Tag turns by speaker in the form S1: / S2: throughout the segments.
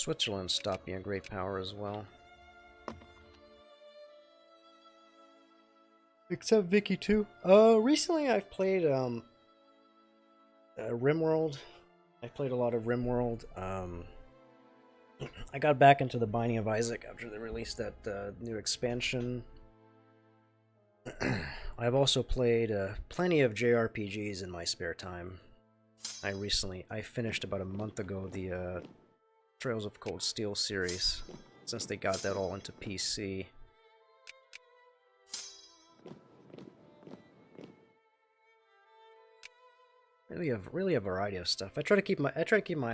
S1: Switzerland stopped being a great power as well. Except Vicky too. Recently I've played RimWorld. I played a lot of RimWorld. I got back into the Binding of Isaac after they released that new expansion. I've also played plenty of JRPGs in my spare time. I finished about a month ago the Trails of Cold Steel series, since they got that all into PC. Really a variety of stuff. I try to keep my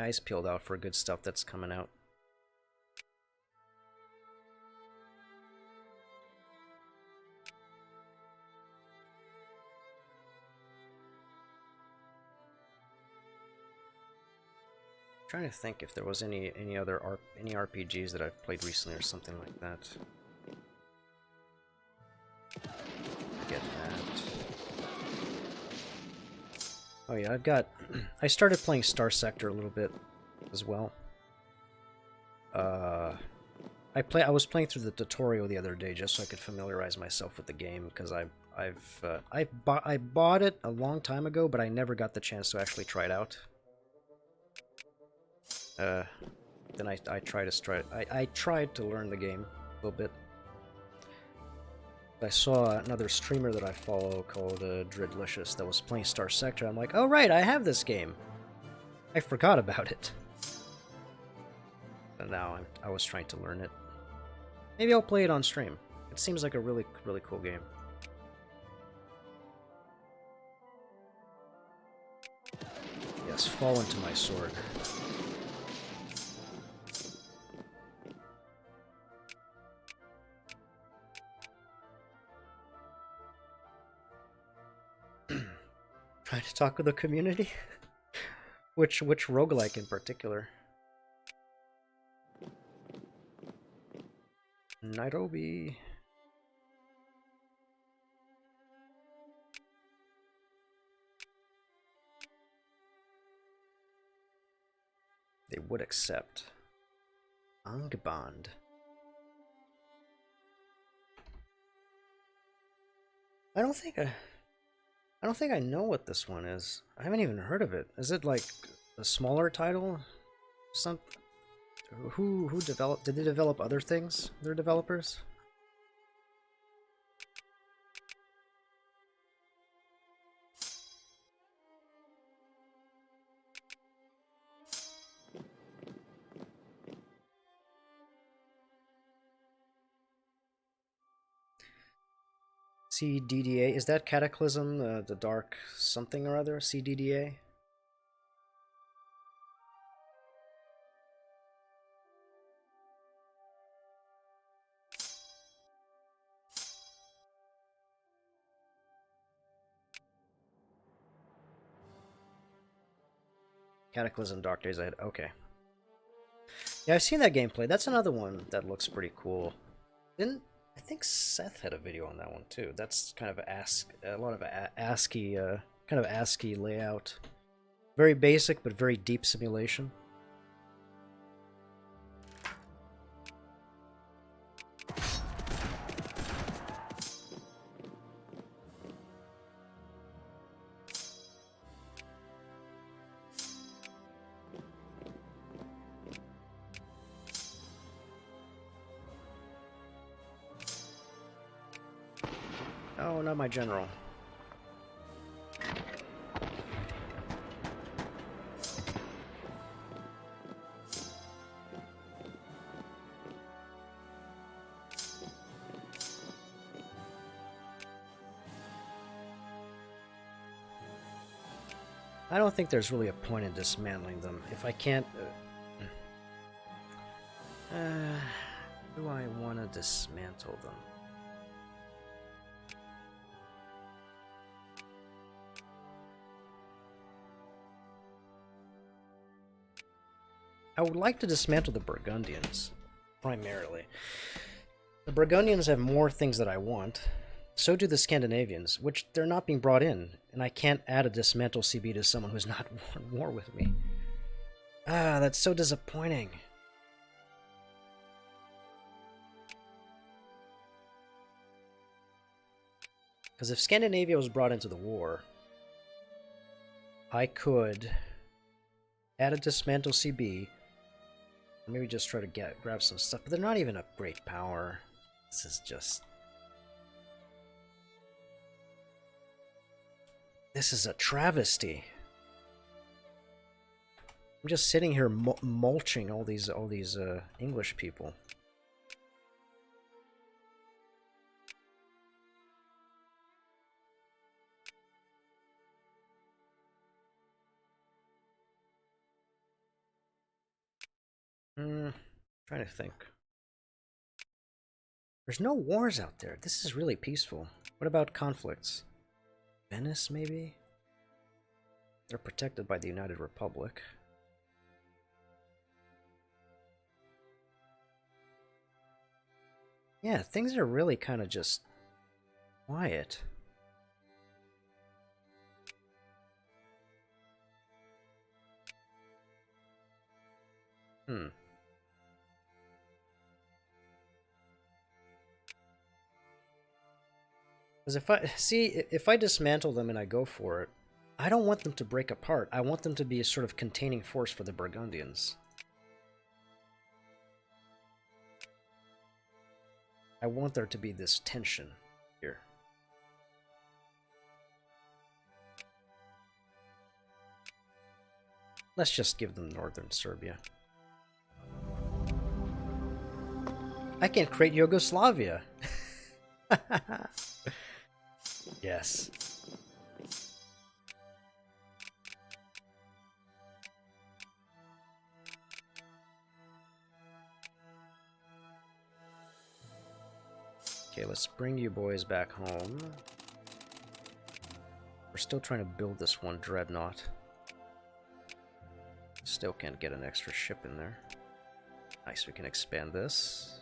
S1: eyes peeled out for good stuff that's coming out. Trying to think if there was any RPGs that I've played recently or something like that. Get that. Oh yeah, I started playing Star Sector a little bit as well. I was playing through the tutorial the other day just so I could familiarize myself with the game, because I bought it a long time ago, but I never got the chance to actually try it out. Then I tried to learn the game a little bit. I saw another streamer that I follow called Dridlicious that was playing Star Sector. I'm like, oh right, I have this game. I forgot about it. And now I was trying to learn it. Maybe I'll play it on stream. It seems like a really cool game. Yes, fall into my sword. Trying to talk with the community? Which roguelike in particular? Nairobi. They would accept. Angband. I don't think I know what this one is. I haven't even heard of it. Is it like a smaller title? Who developed? Did they develop other things? Their developers? CDDA, is that Cataclysm, the Dark something or other? CDDA? Cataclysm Dark Days Ahead, okay. Yeah, I've seen that gameplay. That's another one that looks pretty cool. I think Seth had a video on that one too. That's kind of a lot of ASCII, kind of ASCII layout. Very basic, but very deep simulation. Oh, not my general. I don't think there's really a point in dismantling them. If I can't... do I want to dismantle them? I would like to dismantle the Burgundians, primarily. The Burgundians have more things that I want. So do the Scandinavians, which they're not being brought in, and I can't add a dismantle CB to someone who's not at war with me. Ah, that's so disappointing. Because if Scandinavia was brought into the war, I could add a dismantle CB, or maybe just try to grab some stuff. But they're not even a great power. This is just... This is a travesty. I'm just sitting here mulching all these English people. Trying to think. There's no wars out there. This is really peaceful. What about conflicts? Venice, maybe? They're protected by the United Republic. Yeah, things are really kind of just quiet. Because if I dismantle them and I go for it, I don't want them to break apart. I want them to be a sort of containing force for the Burgundians. I want there to be this tension here. Let's just give them northern Serbia. I can create Yugoslavia. Yes. Okay, let's bring you boys back home. We're still trying to build this one dreadnought. Still can't get an extra ship in there. Nice, we can expand this.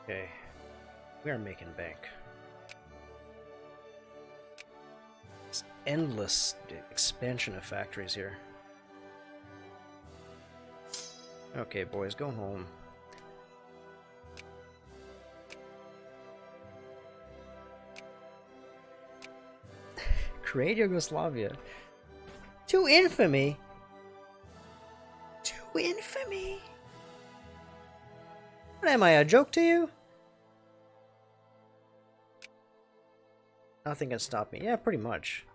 S1: Okay, we are making bank. It's endless expansion of factories here. Okay, boys, go home. Create Yugoslavia. To infamy! To infamy! What am I, a joke to you? Nothing can stop me. Yeah, pretty much.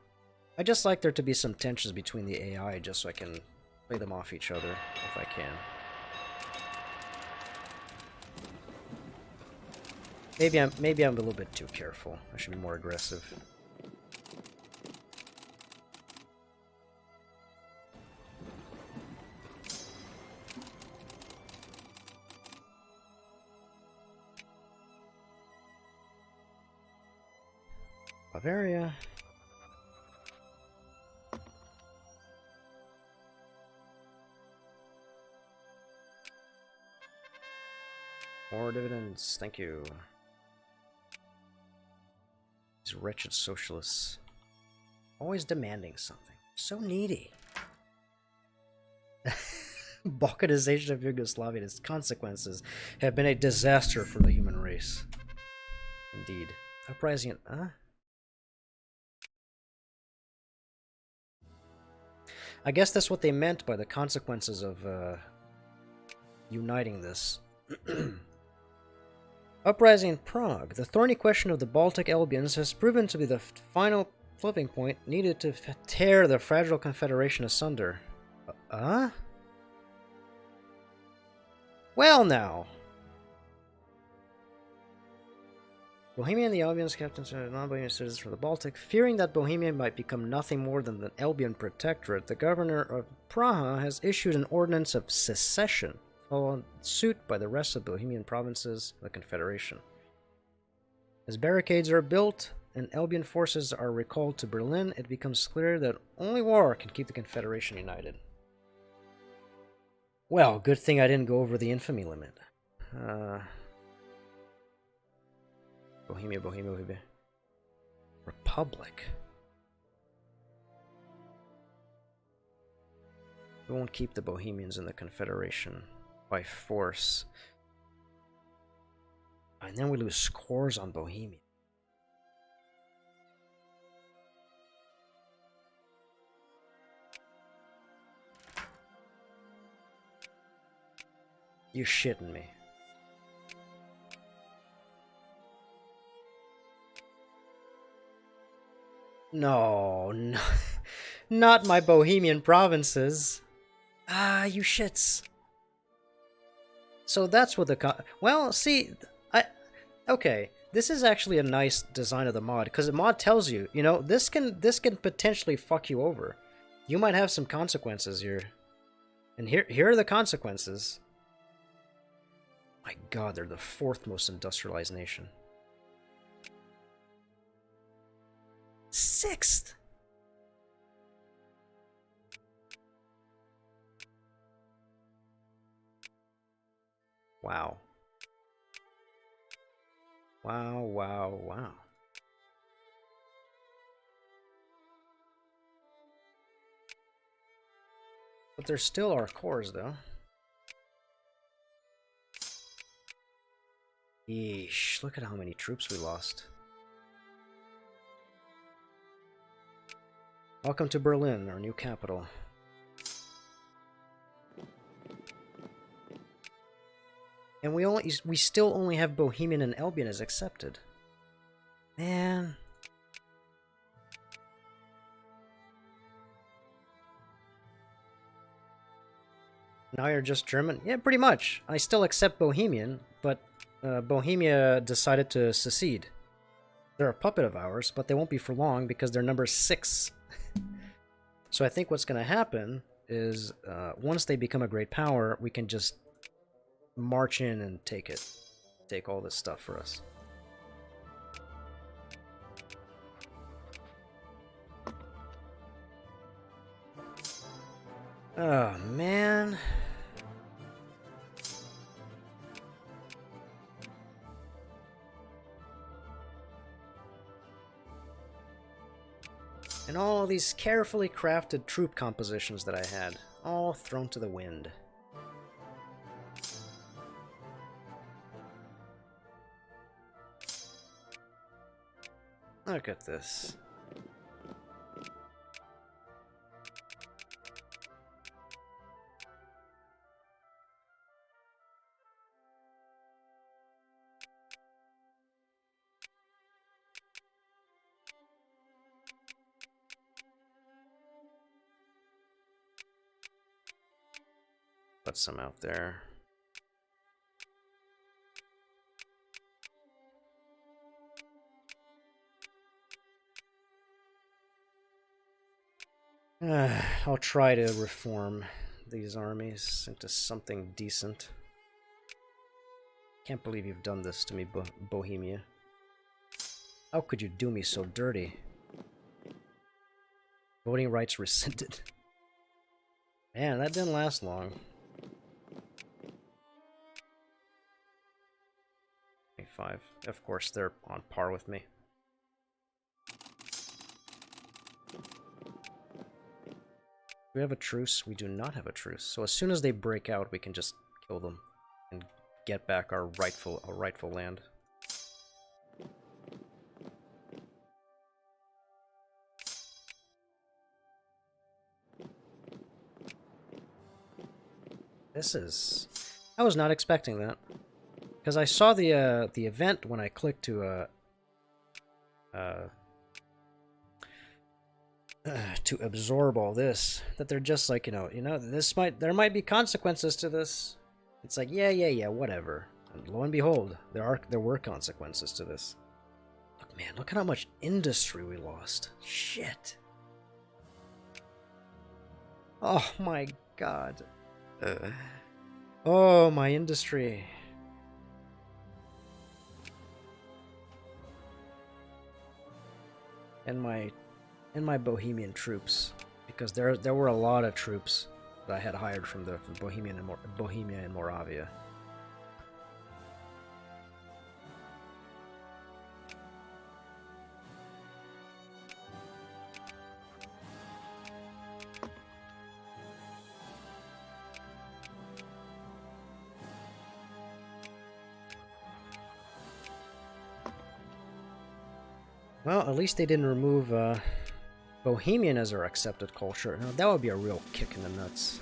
S1: I just like there to be some tensions between the AI just so I can play them off each other if I can. Maybe I'm a little bit too careful. I should be more aggressive. Bavaria. More dividends, thank you. These wretched socialists. Always demanding something. So needy. Balkanization of Yugoslavia and its consequences have been a disaster for the human race. Indeed. Uprising, I guess that's what they meant by the consequences of uniting this. Uprising in Prague. The thorny question of the Baltic Albions has proven to be the final flipping point needed to tear the fragile confederation asunder. Well now! Bohemia and the Albions captains are non-Bohemian citizens from the Baltic. Fearing that Bohemia might become nothing more than an Albion protectorate, the governor of Praha has issued an ordinance of secession, followed suit by the rest of Bohemian provinces of the Confederation. As barricades are built and Albion forces are recalled to Berlin, it becomes clear that only war can keep the Confederation united. Well, good thing I didn't go over the infamy limit. Bohemia. Republic. We won't keep the Bohemians in the Confederation by force. And then we lose scores on Bohemia. You shitting me. No, no, not my Bohemian provinces. Ah, you shits. So that's what the well, see, okay. This is actually a nice design of the mod because the mod tells you, you know, this can potentially fuck you over. You might have some consequences here, and here are the consequences. My God, they're the 4th most industrialized nation. 6th. Wow. Wow. But there still are cores, though. Yeesh, look at how many troops we lost. Welcome to Berlin, our new capital. And we still only have Bohemian and Albion as accepted. Man. Now you're just German? Yeah, pretty much. I still accept Bohemian, but Bohemia decided to secede. They're a puppet of ours, but they won't be for long because they're number 6. So I think what's going to happen is once they become a great power, we can just march in and take it. Take all this stuff for us. Oh, man. And all these carefully crafted troop compositions that I had, all thrown to the wind. Look at this. Put some out there. I'll try to reform these armies into something decent. Can't believe you've done this to me, Bohemia. How could you do me so dirty? Voting rights rescinded. Man, that didn't last long. 25. Of course, they're on par with me. Do we have a truce? We do not have a truce. So as soon as they break out, we can just kill them and get back our rightful land. I was not expecting that. Because I saw the event when I clicked to absorb all this, that they're just like, there might be consequences to this. It's like, yeah, whatever. And lo and behold, there were consequences to this. Look, man, look at how much industry we lost. Shit. Oh my God. Oh, my industry. and my Bohemian troops, because there were a lot of troops that I had hired from Bohemia and Moravia. Well, at least they didn't remove Bohemian as our accepted culture. Now, that would be a real kick in the nuts.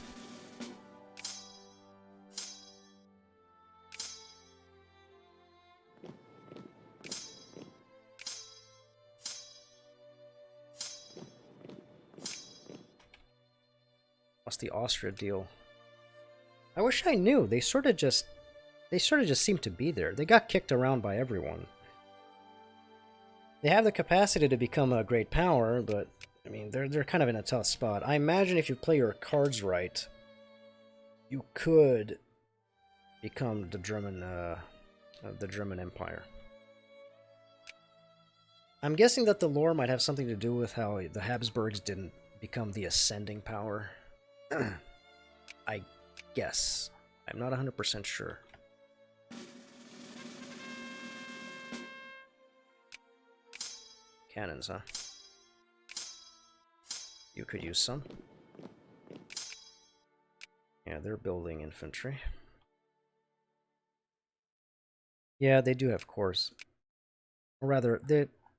S1: What's the Austria deal? I wish I knew. They sort of just seem to be there. They got kicked around by everyone. They have the capacity to become a great power, but I mean, they're kind of in a tough spot. I imagine if you play your cards right, you could become the German Empire. I'm guessing that the lore might have something to do with how the Habsburgs didn't become the ascending power. I guess. I'm not 100% sure. Cannons, huh? You could use some. Yeah, they're building infantry. Yeah, they do have cores. Or rather,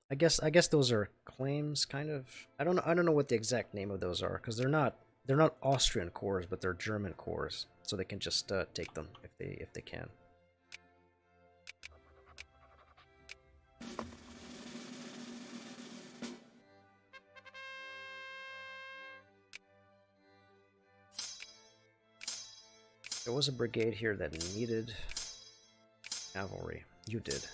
S1: I guess those are claims, kind of. I don't know what the exact name of those are, because they're not Austrian cores, but they're German cores, so they can just take them if they can. There was a brigade here that needed cavalry. You did.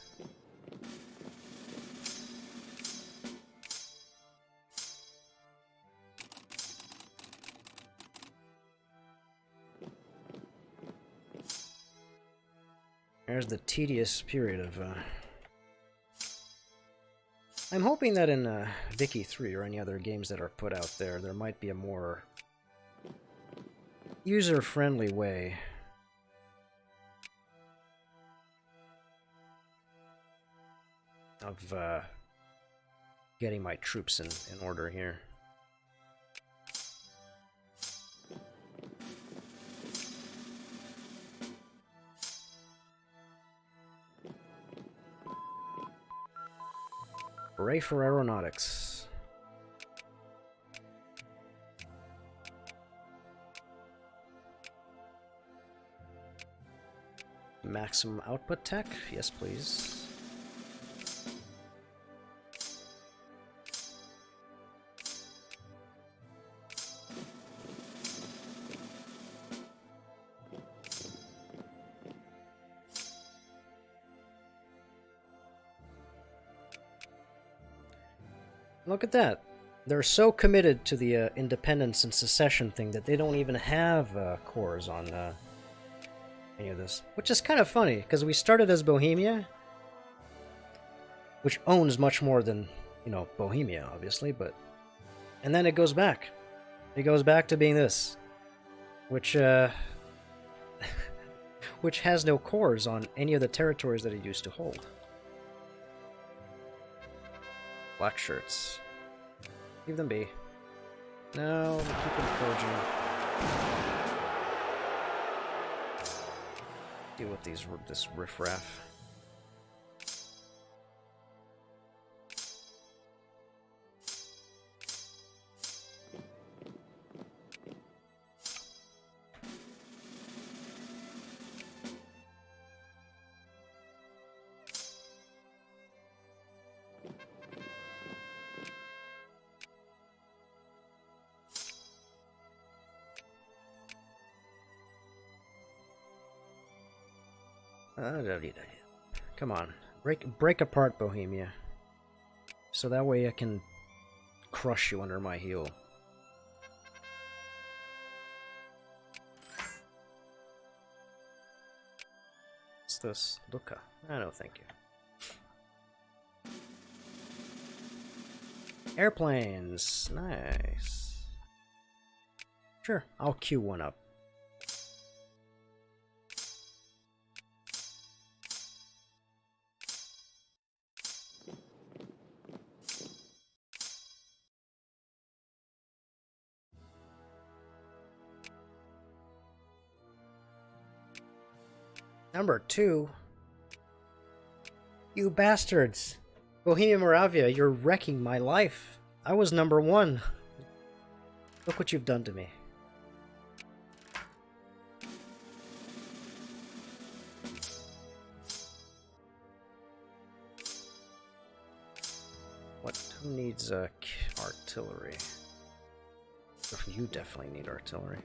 S1: There's the tedious period of... I'm hoping that in Vicky 3 or any other games that are put out there, there might be a more user-friendly way of getting my troops in order here. Hooray for aeronautics. Maximum output tech? Yes, please. Look at that. They're so committed to the independence and secession thing that they don't even have cores on any of this. Which is kind of funny, because we started as Bohemia, which owns much more than, you know, Bohemia, obviously, but... And then it goes back. It goes back to being this. Which, which has no cores on any of the territories that it used to hold. Black shirts. Leave them be. No, keep encouraging. Deal with this riffraff. Come on, break apart Bohemia, so that way I can crush you under my heel. What's this? Lucca. No, thank you. Airplanes. Nice. Sure, I'll queue one up. Number 2. You bastards! Bohemia Moravia, you're wrecking my life. I was number 1. Look what you've done to me. Who needs artillery? You definitely need artillery.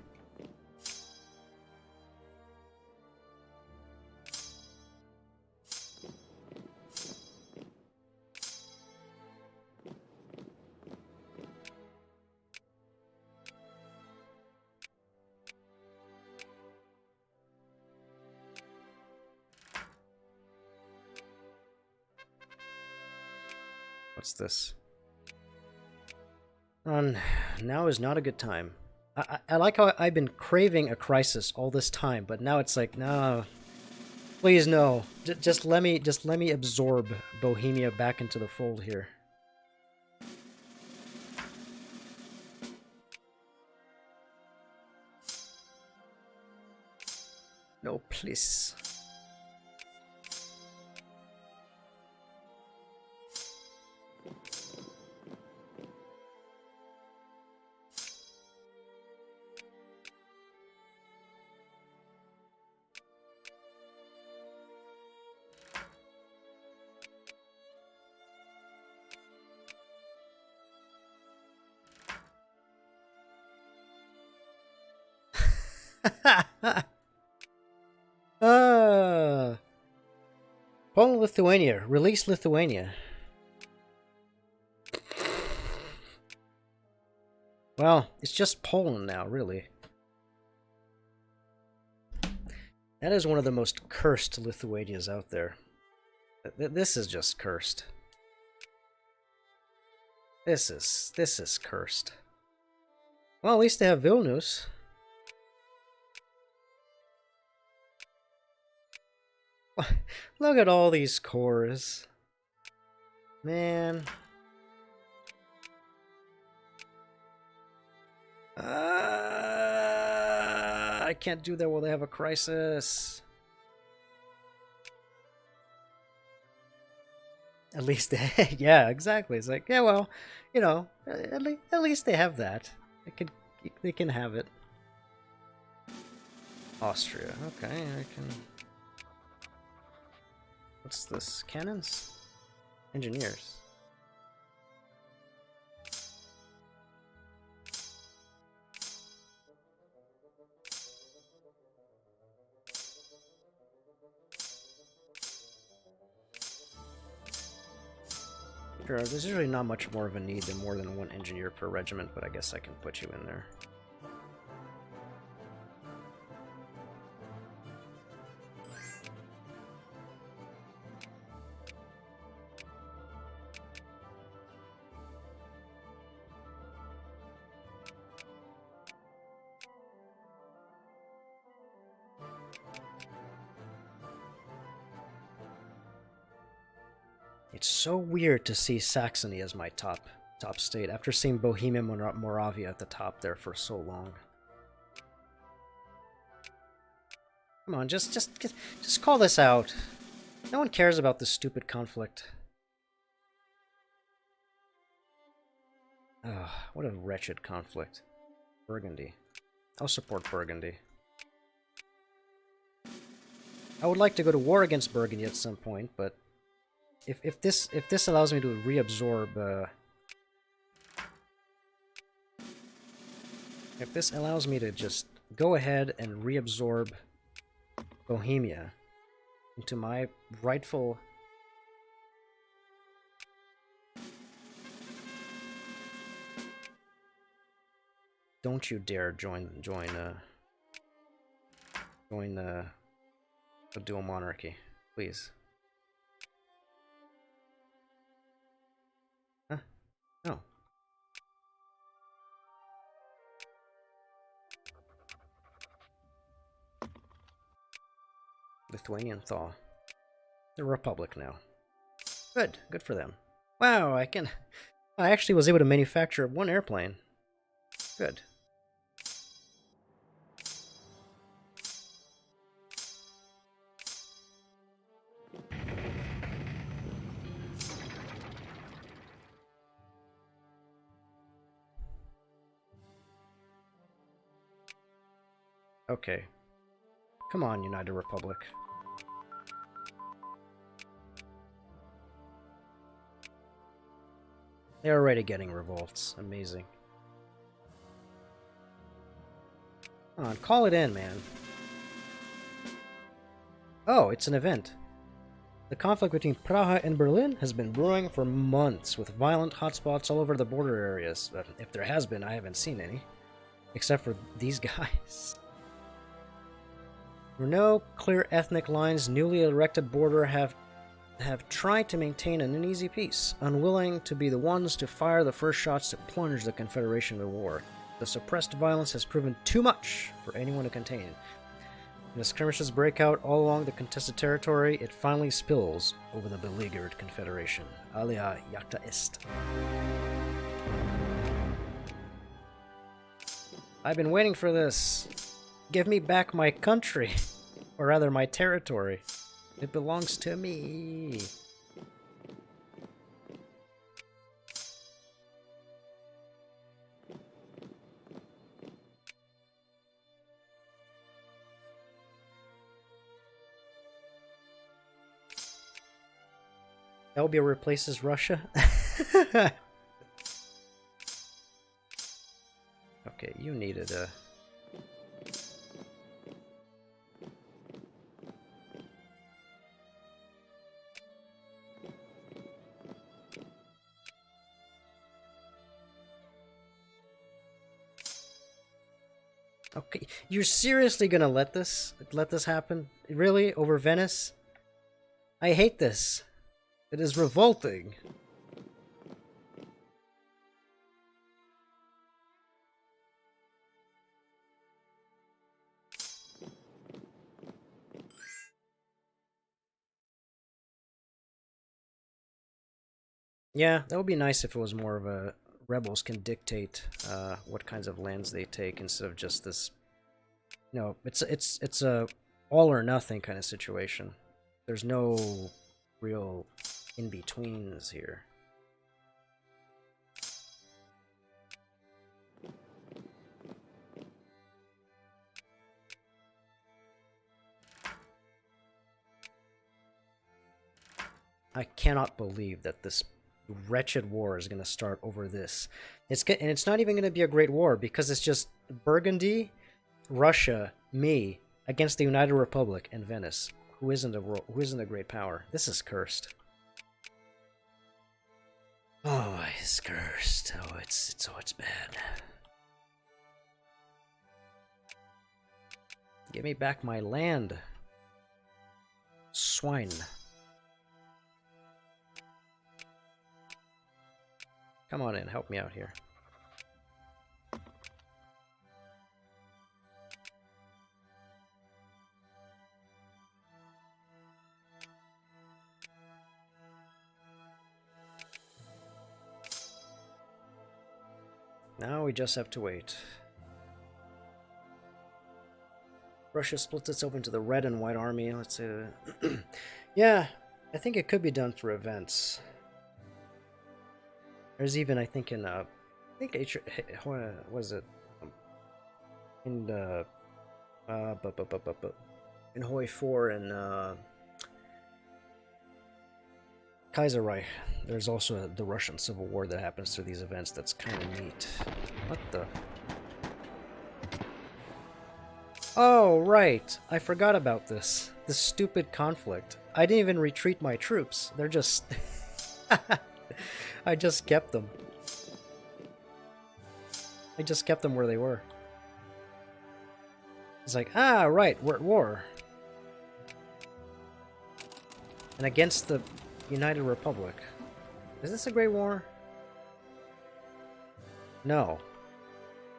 S1: What's this? Now is not a good time. I like how I've been craving a crisis all this time, but now it's like, no, please no. Just let me absorb Bohemia back into the fold here. No, please. Poland, Lithuania. Release Lithuania. Well, it's just Poland now, really. That is one of the most cursed Lithuanias out there. This is just cursed. This is cursed. Well, at least they have Vilnius. Look at all these cores. Man. I can't do that while they have a crisis. At least they, yeah, exactly. It's like, yeah, well, you know, at least they have that. They can have it. Austria. Okay, I can. What's this? Cannons? Engineers. Sure, there's usually not much more of a need than more than one engineer per regiment, but I guess I can put you in there. It's so weird to see Saxony as my top state after seeing Bohemia Moravia at the top there for so long. Come on, just call this out. No one cares about this stupid conflict. Ugh, what a wretched conflict. Burgundy. I'll support Burgundy. I would like to go to war against Burgundy at some point, but if this allows me to reabsorb, if this allows me to just go ahead and reabsorb Bohemia into my rightful. Don't you dare join the dual monarchy, please. Huh? No. Lithuanian thaw. The Republic now. Good. Good for them. Wow, I actually was able to manufacture one airplane. Good. Okay. Come on, United Republic. They're already getting revolts. Amazing. Come on, call it in, man. Oh, it's an event. The conflict between Praha and Berlin has been brewing for months, with violent hotspots all over the border areas. But if there has been, I haven't seen any. Except for these guys. There were no clear ethnic lines. Newly erected border have tried to maintain an uneasy peace, unwilling to be the ones to fire the first shots to plunge the Confederation into war. The suppressed violence has proven too much for anyone to contain. When the skirmishes break out all along the contested territory, it finally spills over the beleaguered Confederation. Alia jacta est. I've been waiting for this. Give me back my country. Or rather, my territory. It belongs to me. Elbia replaces Russia? Okay, you needed a... Okay, you're seriously gonna let this happen? Really? Over Venice? I hate this. It is revolting. Yeah, that would be nice if it was more of a rebels can dictate what kinds of lands they take instead of just this. No, it's a all or nothing kind of situation. There's no real in-betweens here. I cannot believe that this wretched war is going to start over this. And it's not even going to be a great war because it's just Burgundy, Russia, me against the United Republic and Venice, who isn't a great power. This is cursed. Oh, it's cursed. Oh, it's bad. Give me back my land. Swine. Come on in, help me out here. Now we just have to wait. Russia splits itself into the Red and White Army. Let's say that. Yeah, I think it could be done through events. There's even, I think, in I think was it in the in Hoi 4 and Kaiserreich. There's also the Russian Civil War that happens through these events. That's kind of neat. What the? Oh right, I forgot about this. This stupid conflict. I didn't even retreat my troops. They're just. I just kept them. I just kept them where they were. It's like, ah, right, we're at war. And against the United Republic. Is this a great war? No.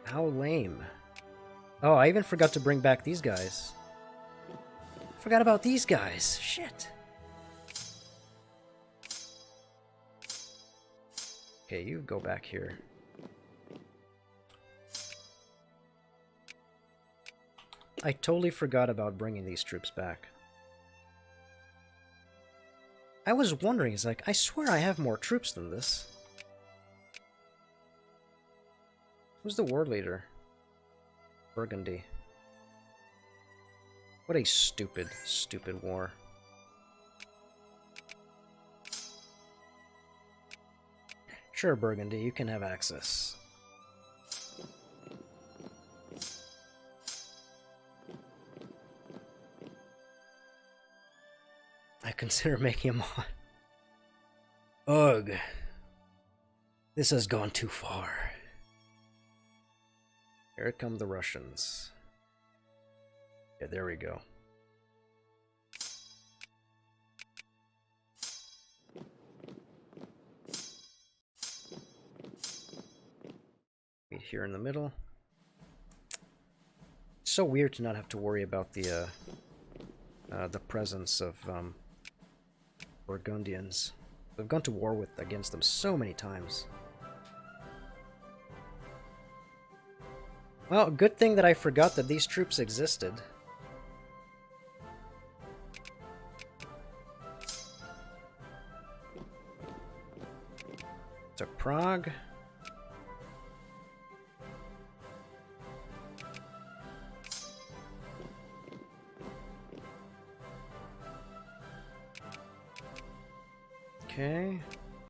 S1: How lame. Oh, I even forgot to bring back these guys. Forgot about these guys. Shit. Okay, you go back here. I totally forgot about bringing these troops back. I was wondering, it's like, I swear I have more troops than this. Who's the war leader? Burgundy. What a stupid, stupid war. Sure, Burgundy, you can have access. I consider making him on. Ugh. This has gone too far. Here come the Russians. Yeah, there we go. Meet here in the middle. It's so weird to not have to worry about the presence of Burgundians. I've gone to war against them so many times. Well, good thing that I forgot that these troops existed. To Prague. Okay.